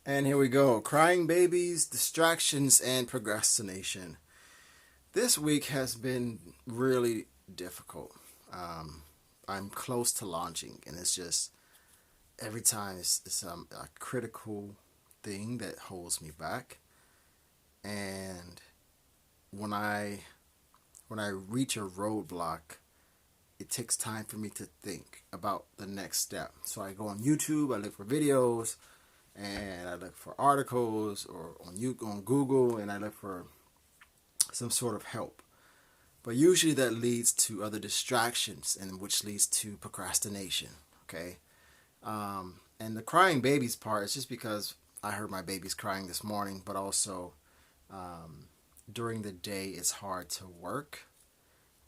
And here we go. Crying babies, distractions, and procrastination. This week has been really difficult. Um, I'm close to launching, and it's just every time it's a critical thing that holds me back. And when I when I reach a roadblock, it takes time for me to think about the next step. So I go on YouTube, I look for videos, and I look for articles or on Google, and I look for some sort of help. But usually that leads to other distractions, and which leads to procrastination. Okay, and the crying babies part is just because I heard my babies crying this morning, but also during the day it's hard to work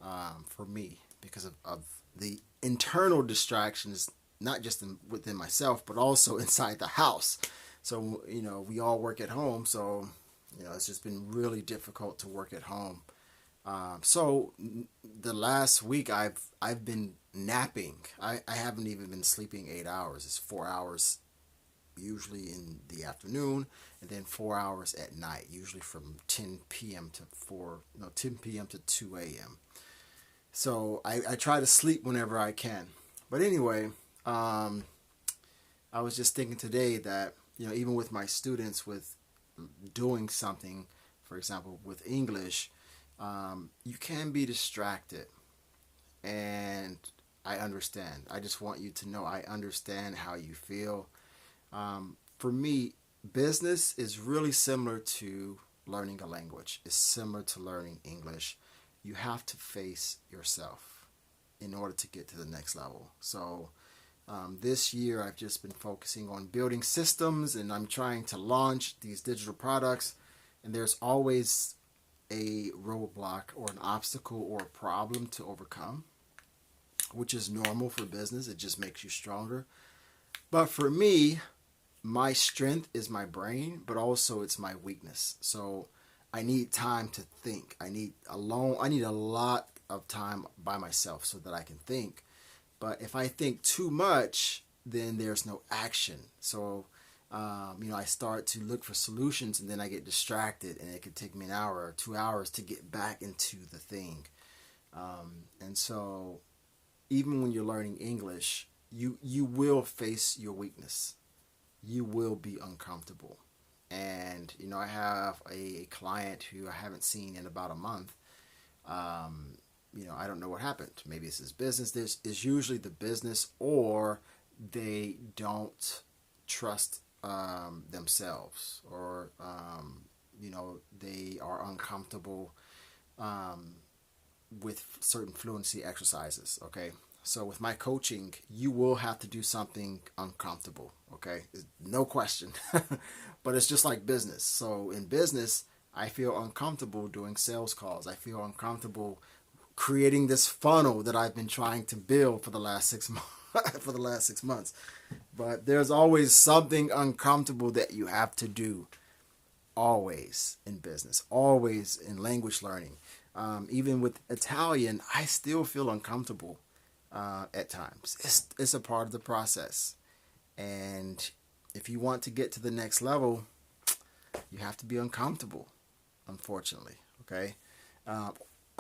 for me because of the internal distractions, not just within myself, but also inside the house. So, we all work at home. So, it's just been really difficult to work at home. So the last week I've been napping. I haven't even been sleeping 8 hours. It's 4 hours usually in the afternoon, and then 4 hours at night, usually from 10 p.m. to 10 p.m. to 2 a.m. So I try to sleep whenever I can. But anyway, I was just thinking today that, even with my students, with doing something, for example, with English, you can be distracted. And I understand. I just want you to know I understand how you feel. For me, business is really similar to learning a language. It's similar to learning English. You have to face yourself in order to get to the next level. So this year I've just been focusing on building systems, and I'm trying to launch these digital products, and there's always a roadblock or an obstacle or a problem to overcome, which is normal for business. It just makes you stronger. But for me, my strength is my brain, but also it's my weakness. So I need time to think. I need a lot of time by myself so that I can think. But if I think too much, then there's no action. So, I start to look for solutions, and then I get distracted, and it could take me an hour or 2 hours to get back into the thing. And so, even when you're learning English, you will face your weakness. You will be uncomfortable. And, I have a client who I haven't seen in about a month. I don't know what happened. Maybe it's his business. This is usually the business, or they don't trust themselves, or they are uncomfortable with certain fluency exercises. Okay, so with my coaching, you will have to do something uncomfortable. Okay, no question. But it's just like business. So in business, I feel uncomfortable doing sales calls. I feel uncomfortable creating this funnel that I've been trying to build for the last 6 months. For the last 6 months. But there's always something uncomfortable that you have to do. Always in business. Always in language learning. Even with Italian, I still feel uncomfortable at times. It's a part of the process. And if you want to get to the next level, you have to be uncomfortable, unfortunately. Okay?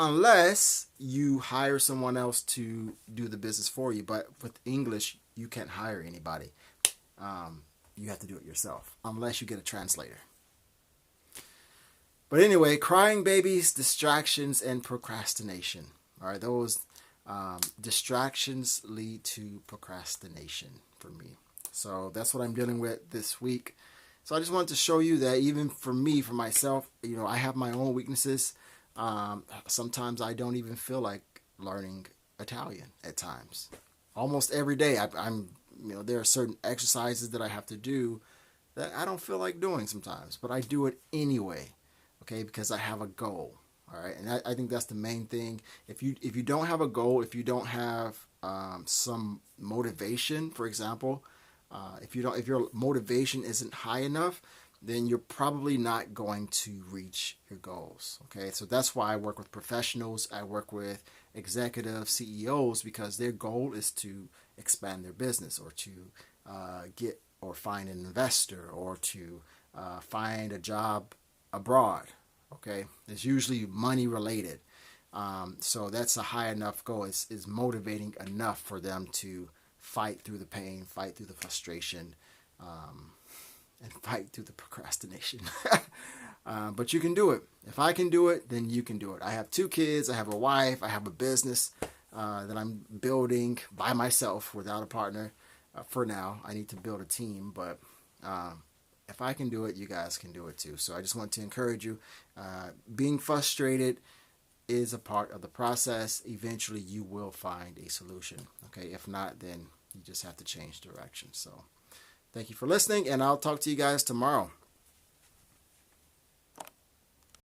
Unless you hire someone else to do the business for you. But with English, you can't hire anybody. You have to do it yourself, unless you get a translator. But anyway, crying babies, distractions, and procrastination. All right, those distractions lead to procrastination for me. So that's what I'm dealing with this week. So I just wanted to show you that even for me, for myself, I have my own weaknesses. Sometimes I don't even feel like learning Italian at times. Almost every day, I'm there are certain exercises that I have to do that I don't feel like doing sometimes, but I do it anyway. Okay, because I have a goal. All right, and I think that's the main thing. If you don't have a goal, if you don't have some motivation, for example, if your motivation isn't high enough, then you're probably not going to reach your goals. Okay, so that's why I work with professionals. I work with executive CEOs because their goal is to expand their business or to get or find an investor or to find a job abroad. Okay, it's usually money related. So that's a high enough goal. It's motivating enough for them to fight through the pain, fight through the frustration, and fight through the procrastination. But you can do it. If I can do it, then you can do it. I have 2 kids. I have a wife. I have a business that I'm building by myself without a partner. For now, I need to build a team, but if I can do it, you guys can do it too. So I just want to encourage you. Being frustrated is a part of the process. Eventually, you will find a solution. Okay, if not, then you just have to change direction. So thank you for listening, and I'll talk to you guys tomorrow.